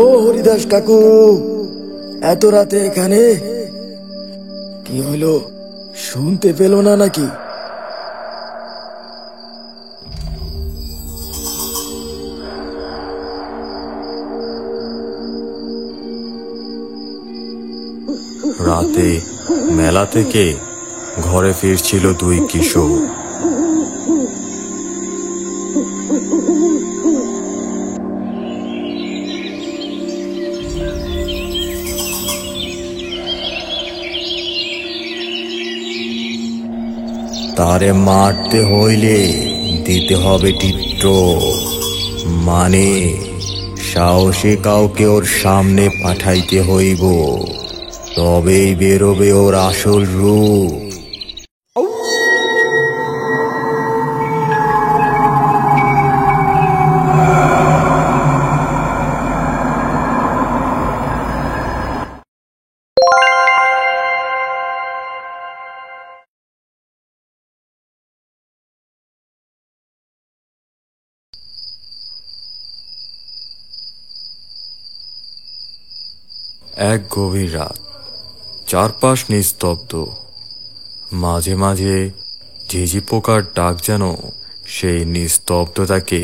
ও হরিদাস কাকু, এত রাতে এখানে কি হলো? শুনতে পেল না নাকি? রাতে মেলা থেকে ঘরে ফিরছিল দুই কিশোর। তারে মারতে হইলে দিতে হবে টিট্ট, মানে সাহসী কাউকে ওর সামনে পাঠাইতে হইব, তবেই বেরোবে ওর আসল রূপ। এক গভীর রাত, চারপাশ নিস্তব্ধ। মাঝে মাঝে ঝিঝি পোকার ডাক যেন সেই নিস্তব্ধতাকে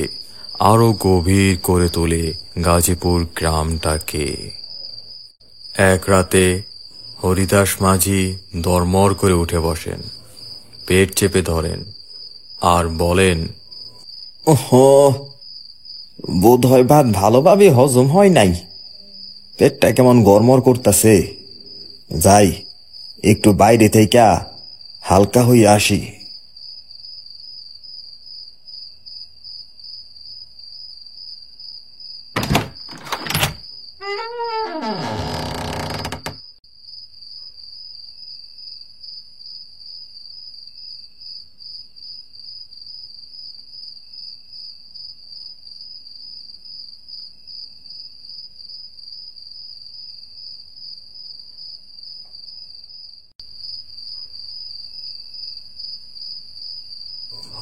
আরো গভীর করে তোলে গাজীপুর গ্রামটাকে। এক রাতে হরিদাস মাঝি দরমর করে উঠে বসেন, পেট চেপে ধরেন আর বলেন, ওহো, বোধ হয় ভাত ভালোভাবে হজম হয় নাই, পেটটা কেমন গড়মড় করতেছে। যাই একটু বাইরে থেকে হালকা হয়ে আসি।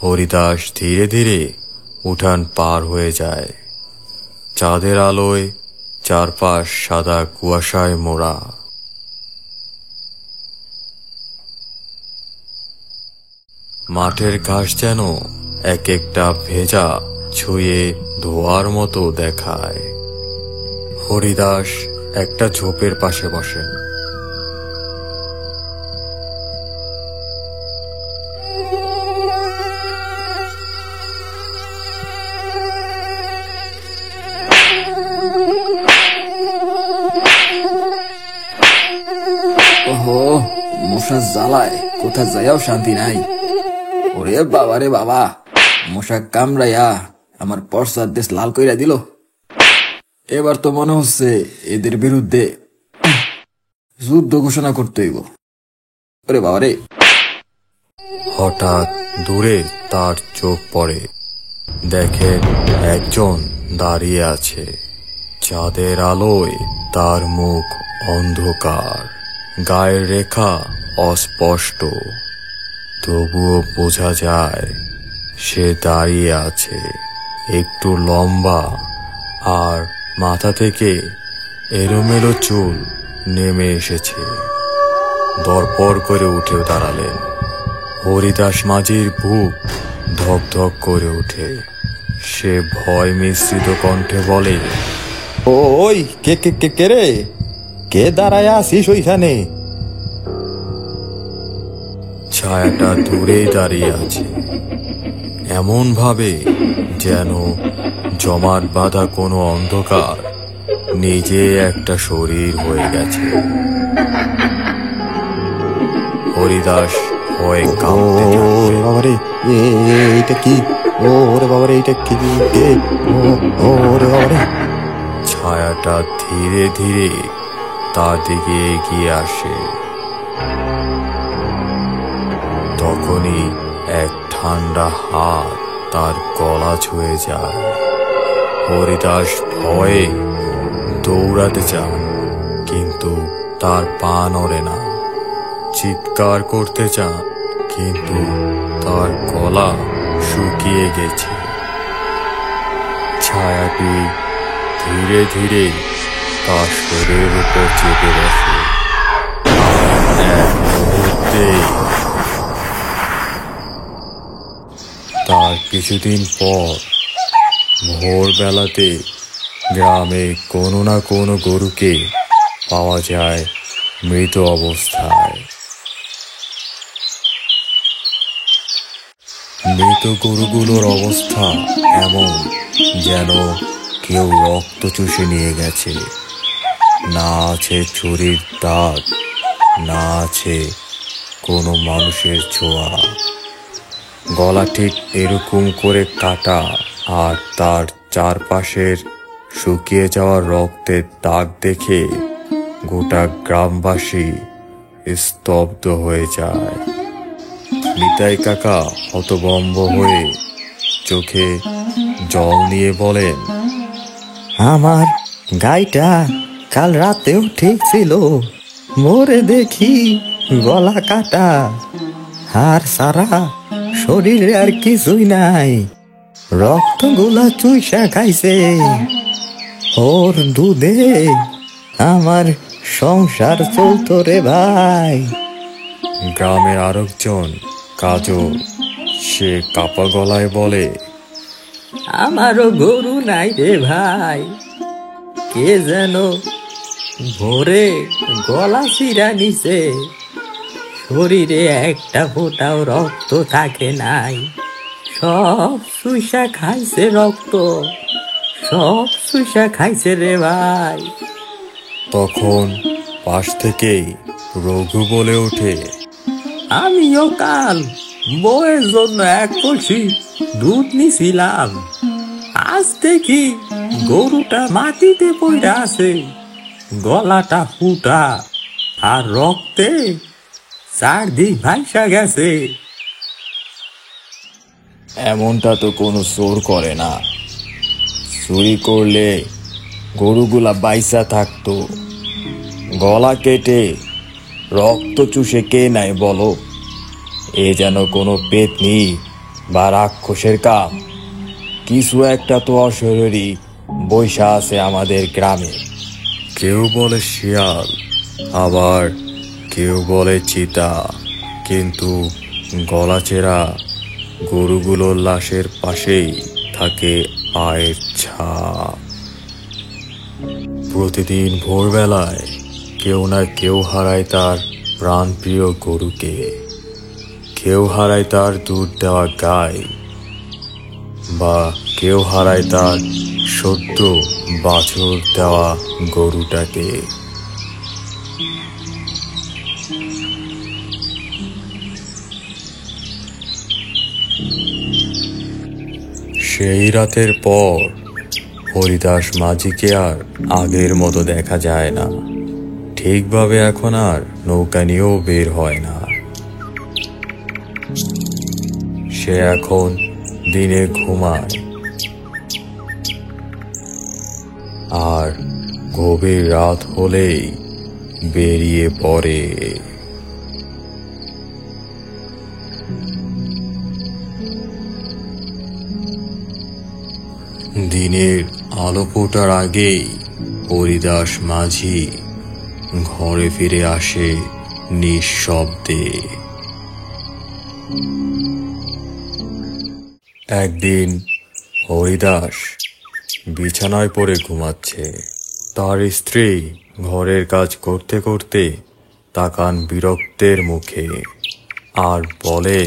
হরিদাস ধীরে ধীরে উঠান পার হয়ে যায়। চাঁদের আলোয় চারপাশ সাদা কুয়াশায় মোড়া। মাঠের ঘাস যেন এক একটা ভেজা ছুঁয়ে ধোয়ার মতো দেখায়। হরিদাস একটা ঝোপের পাশে বসেন। ওহো, মশা জ্বালায় কোথা যাইও শান্তি নাই। ওরে বাবা রে বাবা, মশা কামড়াইয়া আমার পশ্চাৎ দেশ লাল কইরা দিল। এবার তো মনে হচ্ছে এদের বিরুদ্ধে যুদ্ধ ঘোষণা করতে হইব। ওরে বাবা রে। হঠাৎ দূরে তার চোখ পড়ে, দেখেন একজন দাঁড়িয়ে আছে। চাঁদের আলোয় তার মুখ অন্ধকার, গায়ের রেখা অস্পষ্ট, তবুও বোঝা যায় সে দাঁড়িয়ে আছে। একটু লম্বা আর মাথা থেকে এলোমেলো চুল নেমে এসেছে। দরপর করে উঠে দাঁড়ালেন। হরিদাস মাঝির বুক ধক ধক করে ওঠে। সে ভয় মিশ্রিত কণ্ঠে বলে, ওই কে কে কে কে রে? কে দাঁড়ায় আসিস ওইখানে? ছায়াটা দূরেই দাঁড়িয়ে আছে, এমন ভাবে যেন জমাট বাঁধা কোনো অন্ধকার নিজে একটা শরীর হয়ে গেছে। হরিদাস ভয়ে কাঁপতে থাকবে। বাবারে, এইটা কি? ওরে বাবারে, এইটা কি? ওরে বাবারে। ছায়াটা ধীরে ধীরে তার দিকে এগিয়ে আসে। তখনই এক ঠান্ডা হাত তার গলা ছুঁয়ে যায়। হরিদাস ভয়ে দৌড়াতে চান, কিন্তু তার পা নড়ে না। চিৎকার করতে চান, কিন্তু তার গলা শুকিয়ে গেছে। ছায়াটি ধীরে ধীরে তার শরীরের উপর চেপে বসে। এক মুহূর্তেই তার কিছুদিন পর ভোরবেলাতে গ্রামে কোনো না কোনো গরুকে পাওয়া যায় মৃত অবস্থায়। মৃত গরুগুলোর অবস্থা এমন যেন কেউ রক্ত চুষে নিয়ে গেছে। না আছে ছুরির দাগ, না আছে কোনো মানুষের ছোঁয়া। গলা ঠিক এরকম করে কাটা, আর তার চারপাশের শুকিয়ে যাওয়া রক্তের দাগ দেখে গোটা গ্রামবাসী স্তব্ধ হয়ে যায়। নিতাই কাকা হতভম্ব হয়ে চোখে জল নিয়ে বলেন, আমার গাইটা কাল রাতেও ঠিক ছিল, মোরে দেখি গলা কাটা, আর সারা শরীরে আর কিছুই নাই, রক্তগুলা চুইসা খাইছে। ওর দুধে আমার সংসার চলতো রে ভাই। গ্রামের আরেকজন কাজল, সে কাপা গলায় বলে, আমারও গরু নাই রে ভাই, কে যেন ভোরে গলা চিরা নিছে, শরীরে একটা ফোঁটাও রক্ত থাকে নাই, সব চুষা খাইছে রক্ত, সব চুষা খাইছে রে ভাই। তখন পাশ থেকেই রঘু বলে ওঠে, আমিও কাল বউয়ের জন্য এক কলসি দুধ নিছিলাম, আজ দেখি গরুটা মাটিতে পড়ে আছে, গলাটা ফুটা আর রক্তে চারদিক ভাইসা গেছে। এমনটা তো কোনো চোর করে না, চুরি করলে গরুগুলা বাইসা থাকতো, গলা কেটে রক্ত চুষে কে নাই বলো? এ যেন কোনো পেতনি বা রাক্ষসের কাম। কিছু একটা তো অশরীরী বৈশা আছে আমাদের গ্রামে। কেউ বলে শিয়াল, আবার কেউ বলে চিতা, কিন্তু গলাচেরা গরুগুলোর লাশের পাশেই থাকে পায়ের ছাপ। প্রতিদিন ভোরবেলায় কেউ না কেউ হারায় তার প্রাণপ্রিয় গরুকে, কেউ হারায় তার দুধ দেওয়া গাই, বা কেউ হারায় তার সদ্য বাছুর দেওয়া গরুটাকে। সেই রাতের পর হরিদাস মাঝিকে আর আগের মতো দেখা যায় না। ঠিকভাবে এখন আর নৌকা নিয়েও বের হয় না। সে এখন দিনে ঘুমায়, আর গভীর রাত হলেই বেরিয়ে পড়ে। দিনের আলো ফোটার আগেই হরিদাস মাঝি ঘরে ফিরে আসে নিঃশব্দে। একদিন হরিদাস বিছানায় পড়ে ঘুমাচ্ছে। তার স্ত্রী ঘরের কাজ করতে করতে তাকান বিরক্তের মুখে আর বলে,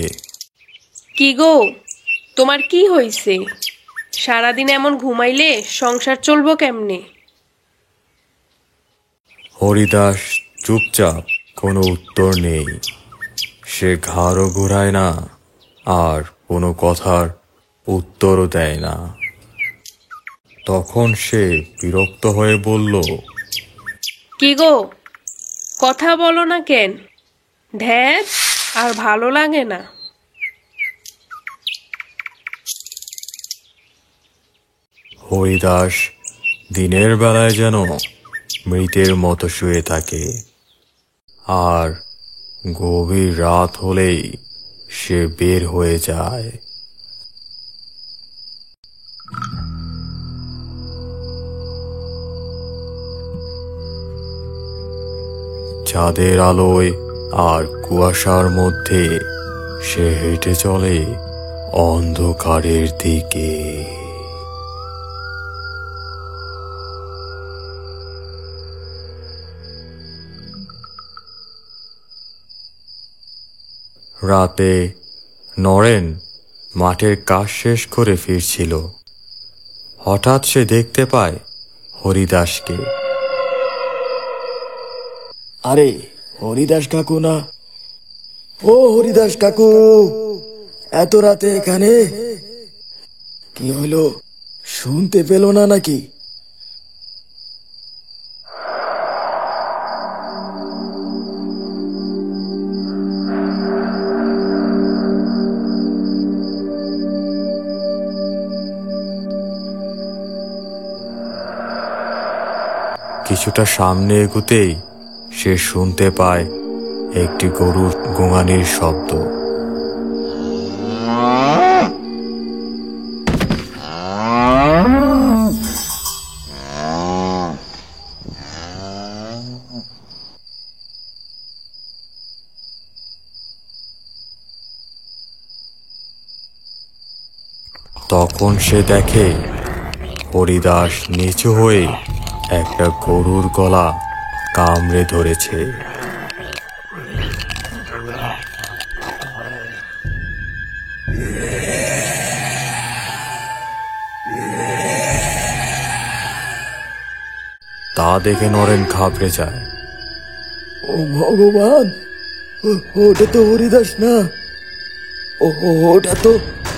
কি গো, তোমার কি হইছে? সারাদিন এমন ঘুমাইলে সংসার চলবো কেমনে? হরিদাস চুপচাপ, কোনো উত্তর নেই। সে ঘাড়ও ঘুরায় না, আর কোনো কথার উত্তরও দেয় না। তখন সে বিরক্ত হয়ে বলল, কি গো, কথা বলো না কেন? ধ্যাত, আর ভালো লাগে না। হরিদাস দিনের বেলায় যেন মৃতের মতো শুয়ে থাকে, আর গভীর রাত হলেই সে বের হয়ে যায়। চাঁদের আলোয় আর কুয়াশার মধ্যে সে হেঁটে চলে অন্ধকারের দিকে। রাতে নরেন মাঠের কাজ শেষ করে ফিরছিল। হঠাৎ সে দেখতে পায় হরিদাসকে। আরে হরিদাস কাকু না? ও হরিদাস কাকু, এত রাতে এখানে কি হলো? শুনতে পেল না নাকি? কিছুটা সামনে এগুতেই সে শুনতে পায় একটি গরুর গোঙানির শব্দ। তখন সে দেখে হরিদাস নিচু হয়ে একটা গরুর গলা কামড়ে ধরেছে। তা দেখে নরেন ঘাবড়ে যায়। ও ভগবান, ওটা তো হরিদাস না,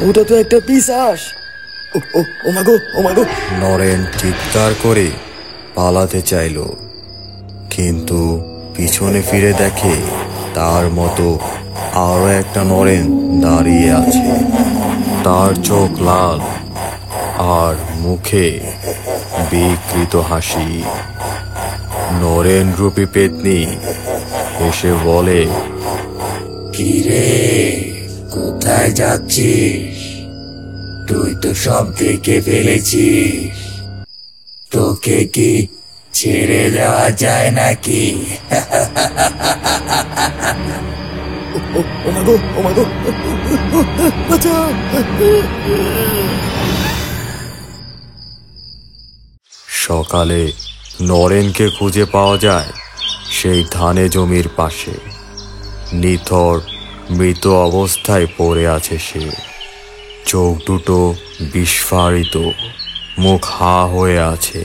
ওটা তো একটা পিশাচ। ও মাগো। নরেন চিৎকার করে পালাতে চাইল, কিন্তু পিছনে ফিরে দেখে তার মতো আরো একটা নরেন দাঁড়িয়ে আছে। তার চোখ লাল আর মুখে বিকৃত হাসি। নরেন রূপী পেতনি এসে বলে, কিরে, কোথায় যাচ্ছিস? তুই তো সব দেখে ফেলেছিস, তোকে কি ছেড়ে দেওয়া যায় নাকি? ও মাগো। সকালে নরেনকে খুঁজে পাওয়া যায় সেই ধানে জমির পাশে। নিথর মৃত অবস্থায় পড়ে আছে সে। চোখ দুটো বিস্ফারিত, মুখ হা হয়ে আছে,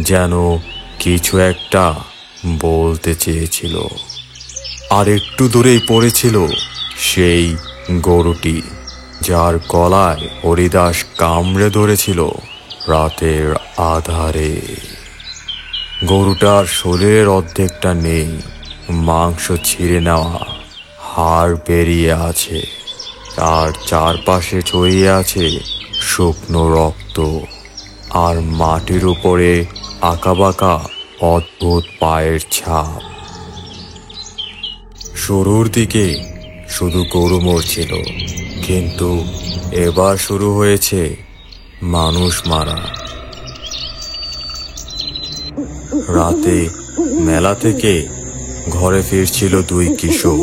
যেন কিছু একটা বলতে চেয়েছিল। আর একটু দূরেই পড়েছিল সেই গরুটি, যার গলায় হরিদাস কামড়ে ধরেছিল রাতের আধারে। গরুটার শরীরের অর্ধেকটা নেই, মাংস ছিঁড়ে নেওয়া, হাড় বেরিয়ে আছে, আর চারপাশে ছড়িয়ে আছে শুকনো রক্ত। আর মাটির উপরে আঁকাবাঁকা অদ্ভুত পায়ের ছাপ। শুরুর দিকে শুধু গরু মরছিল, কিন্তু এবার শুরু হয়েছে মানুষ মারা। রাতে মেলা থেকে ঘরে ফিরছিল দুই কিশোর।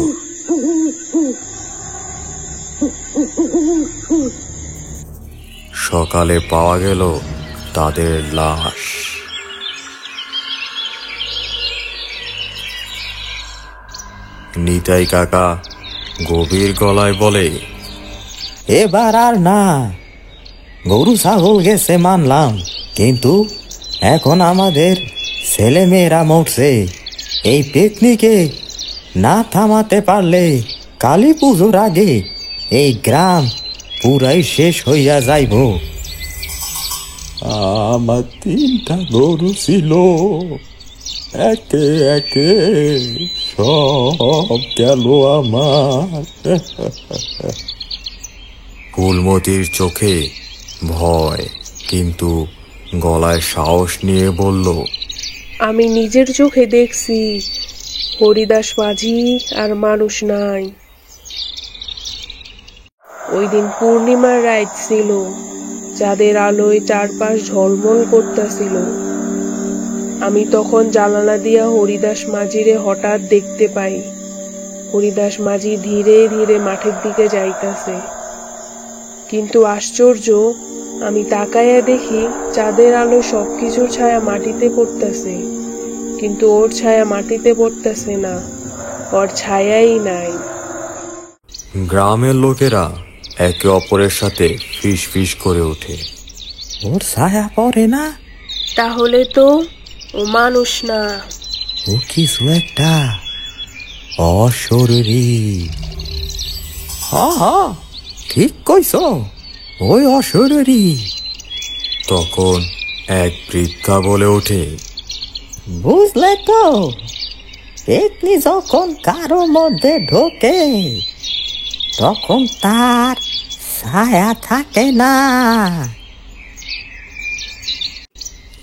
সকালে পাওয়া গেল তাদের লাশ। নিতাই কাকা গভীর গলায় বলে, এবার আর না, গরু ছাগল গেছে মানলাম, কিন্তু এখন আমাদের ছেলে মেয়েরা মরছে। এই পেতনিকে না থামাতে পারলে কালী পুজোর আগে এই গ্রাম পুরাই শেষ হইয়া যাইব। আমার 3টা গরু ছিল, একে একে সব গেল আমার। ফুলমতির চোখে ভয়, কিন্তু গলায় সাহস নিয়ে বলল, আমি নিজের চোখে দেখছি হরিদাস মাঝি আর মানুষ নাই। ওই দিন পূর্ণিমার রাত ছিল, চাঁদের আলোয় চারপাশ ঝলমল করতেছিল। আমি তখন জানালা দিয়া হরিদাস মাঝিরে হঠাৎ দেখতে পাই। হরিদাস মাঝি ধীরে ধীরে মাঠের দিকে যাইতাছে। কিন্তু আশ্চর্য, আমি তাকাইয়া দেখি চাঁদের আলো সবকিছুর ছায়া মাটিতে পড়তেছে, কিন্তু ওর ছায়া মাটিতে পড়তেছে না, ওর ছায়াই নাই। গ্রামের লোকেরা একে অপরের সাথে ফিস ফিস করে ওঠে। ওর ছায়া পড়ে না? তাহলে তো ও মানুষ না, ও কিছু একটা অশরীরী। হ্যাঁ, ঠিক কইছ, ওই অশরীরী। তখন এক বৃদ্ধা বলে ওঠে, বুঝলে তো, পেতনি যখন কারো মধ্যে ঢোকে তখন তার ছায়া থাকে না।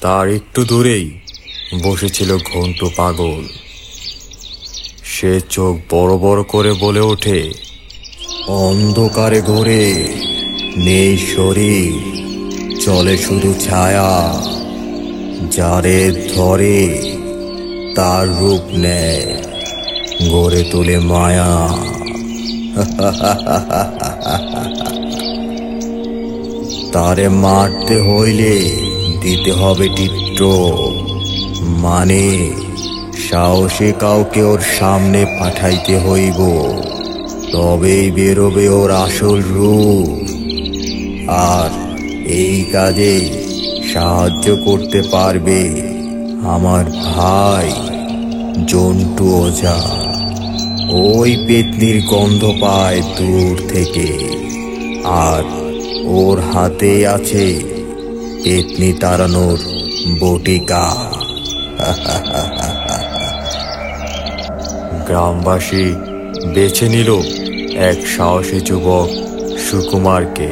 তার একটু দূরেই বসেছিল ঘন্টু পাগল। সে চোখ বড় বড় করে বলে ওঠে, অন্ধকারে ঘোরে, নেই শরীর, চলে শুধু ছায়া, যারে ধরে তার রূপ নেয়, গড়ে তোলে মায়া। তারে মারতে হইলে দিতে হবে টিট্ট, মানে সাহসে কাউকে ওর সামনে পাঠাইতে হইব, তবেই বেরোবে ওর আসল রূপ। আর এই কাজে সাহায্য করতে পারবে আমার ভাই জন্টু ওঝা। ওই পেতনির গন্ধ পায় দূর থেকে, আর ওর হাতে আছে পেতনি তাড়ানোর বটিকা। গ্রামবাসী বেছে নিল এক সাহসী যুবক সুকুমারকে।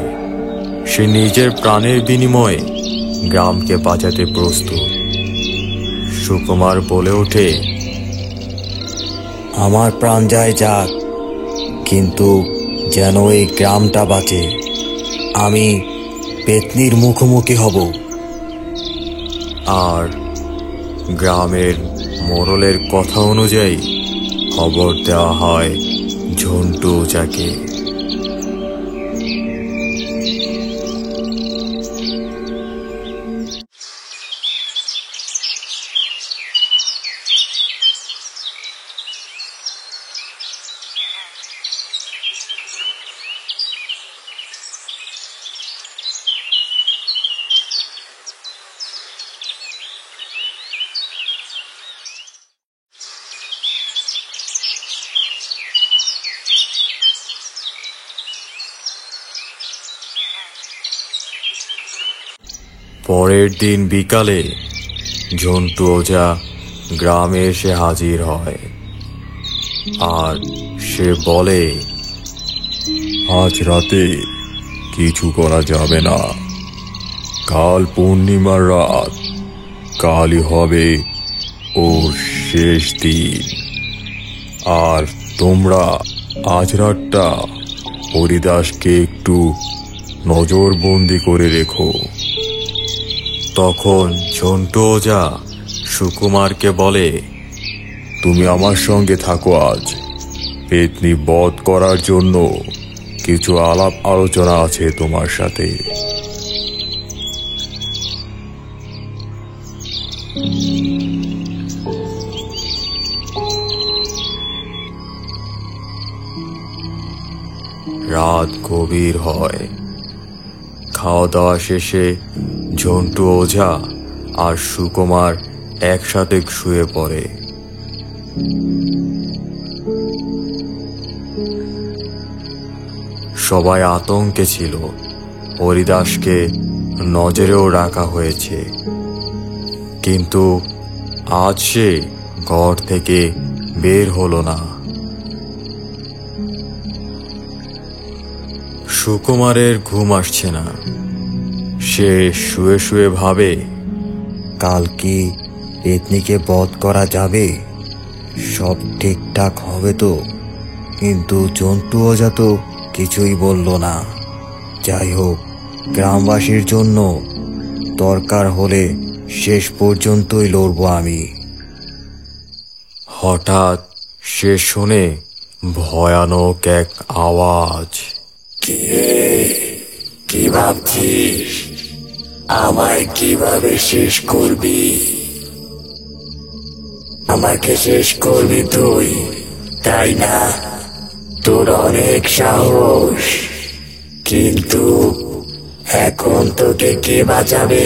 সে নিজের প্রাণের বিনিময়ে গ্রামকে বাঁচাতে প্রস্তুত। সুকুমার বলে ওঠে, আমার প্রাণ যায় যাক, কিন্তু যেন এই গ্রামটা বাঁচে। আমি পেতনির মুখোমুখি হব। আর গ্রামের মোড়লের কথা অনুযায়ী খবর দেওয়া হয় ঝন্টু ওঝাকে। পরের দিন বিকালে ঝন্টু ওঝা গ্রামে এসে হাজির হয়। আর সে বলে, আজ রাতে কিছু করা যাবে না, কাল পূর্ণিমার রাত, কালই হবে ওর শেষ দিন। আর তোমরা আজ রাতটা হরিদাসকে একটু নজরবন্দি করে রেখো। তখন ঝন্টু ওঝা সুকুমারকে বলে, তুমি আমার সঙ্গে থাকো আজ। পেতনি বধ করার জন্য কিছু আলাপ আলোচনা আছে তোমার সাথে। রাত গভীর হয়। খাওয়া দাওয়া শেষে ঝন্টু ওঝা আর সুকুমার একসাথে শুয়ে পড়ে। সবাই আতঙ্কে ছিল। হরিদাসকে নজরেও রাখা হয়েছে, কিন্তু আজ সে ঘর থেকে বের হলো না। সুকুমারের ঘুম আসছে না। সে শুয়ে শুয়ে ভাবে, কাল কি পেতনিকে বধ করা যাবে? সব ঠিকঠাক হবে তো? কিন্তু জন্টু ওঝা তো কিছুই বলল না। যাই হোক, গ্রামবাসীর জন্য দরকার হলে শেষ পর্যন্তই লড়বো আমি। হঠাৎ সে শুনে ভয়ানক এক আওয়াজ। কি ভাবছিস আমায় কিভাবে শেষ করবি? আমাকে শেষ করবি তুই, তাই না? তোর অনেক সাহস, কিন্তু এখন তোকে কে বাঁচাবে?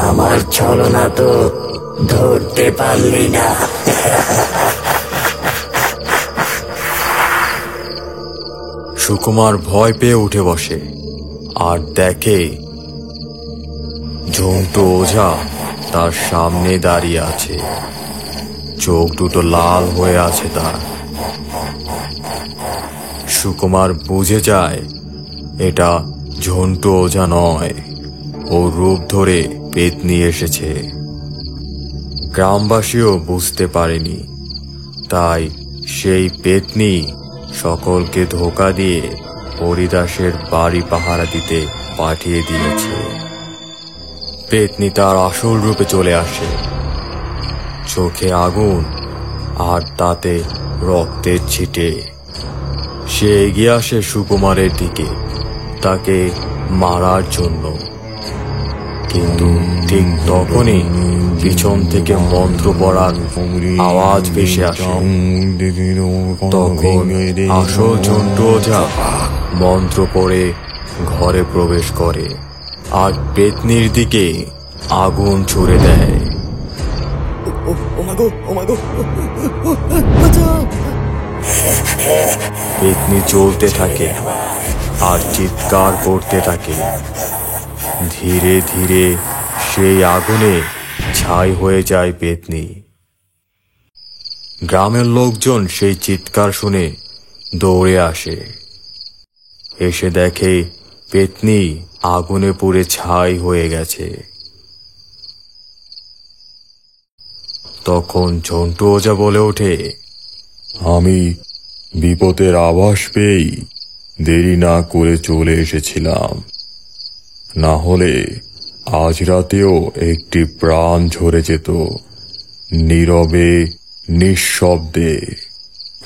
আমার ছলনা তো ধরতে পারলি না। সুকুমার ভয় পেয়ে উঠে বসে আর দেখে ঝন্টু ওঝা তার সামনে দাঁড়িয়ে আছে। চোখ দুটো লাল হয়ে আছে তার। সুকুমার বুঝে যায় এটা ঝন্টু ওঝা নয়, ও রূপ ধরে পেতনি এসেছে। গ্রামবাসীও বুঝতে পারেনি, তাই সেই পেতনি সকলকে ধোঁকা দিয়ে হরিদাসের বাড়ি পাহারা দিতে পাঠিয়ে দিয়েছে। পেতনি তার আসল রূপে চলে আসে, চোখে আগুন আর তাতে রক্তের ছিটে। সে এগিয়ে আসে সুকুমারের দিকে, তাকে মারার জন্য। কিন্তু ঠিক তখনই পিছন থেকে মন্ত্র পড়ার আওয়াজ ভেসে আসে। তখন আসল ঝন্টু ওঝা মন্ত্র পড়ে ঘরে প্রবেশ করে আর পেতনির দিকে আগুন ছুড়ে দেয়। পেতনি জ্বলতে থাকে আর চিৎকার করতে থাকে। ধীরে ধীরে সেই আগুনে ছাই হয়ে যায় পেতনি। গ্রামের লোকজন সেই চিৎকার শুনে দৌড়ে আসে, এসে দেখে পেতনি আগুনে পুড়ে ছাই হয়ে গেছে। তখন ঝন্টু ওঝা বলে ওঠে, আমি বিপদের আভাস পেয়েই দেরি না করে চলে এসেছিলাম, না হলে আজ রাতেও একটি প্রাণ ঝরে যেত নীরবে নিঃশব্দে।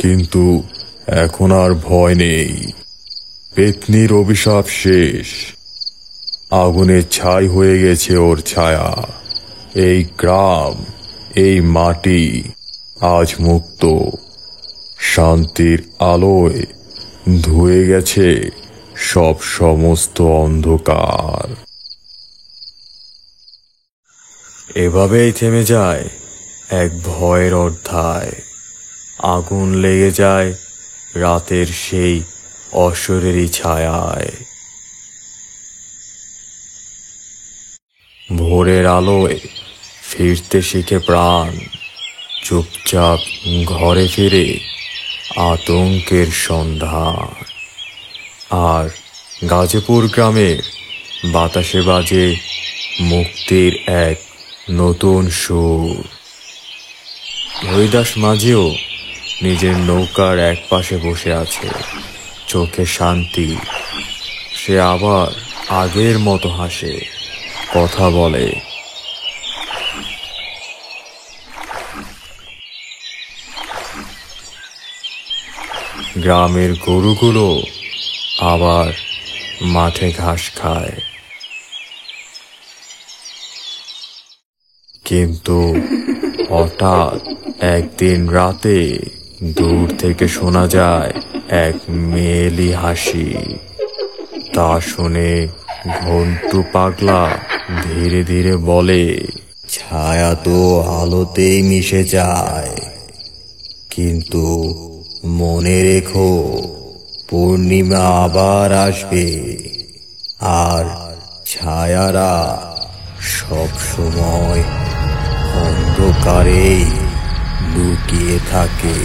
কিন্তু এখন আর ভয় নেই, পেতনির অভিশাপ শেষ। আগুনে ছাই হয়ে গেছে ওর ছায়া। এই গ্রাম, এই মাটি আজ মুক্ত। শান্তির আলোয় ধুয়ে গেছে সব সমস্ত অন্ধকার। এভাবেই থেমে যায় এক ভয়ের অধ্যায়। আগুন লেগে যায় রাতের সেই অশরীরী ছায়ায়। ভোরের আলোয় ফিরতে শিখে প্রাণ, চুপচাপ ঘরে ফিরে আতঙ্কের সন্ধান। আর গাজীপুর গ্রামের বাতাসে বাজে মুক্তির এক নতুন সুর। হরিদাস মাঝিও নিজের নৌকার এক পাশে বসে আছে, চোখে শান্তি। সে আবার আগের মতো হাসে, কথা বলে। গ্রামের গরুগুলো আবার মাঠে ঘাস খায়। কিন্তু হঠাৎ একদিন রাতে দূর থেকে শোনা যায় এক মেয়েলি হাসি। তা শুনে ঘন্টু পাগলা ধীরে ধীরে বলে, ছায়া তো আলোতেই মিশে যায়, কিন্তু মনে রেখো পূর্ণিমা আবার আসবে, আর ছায়ারা সব সময় অন্ধকারেই লুকিয়ে থাকে।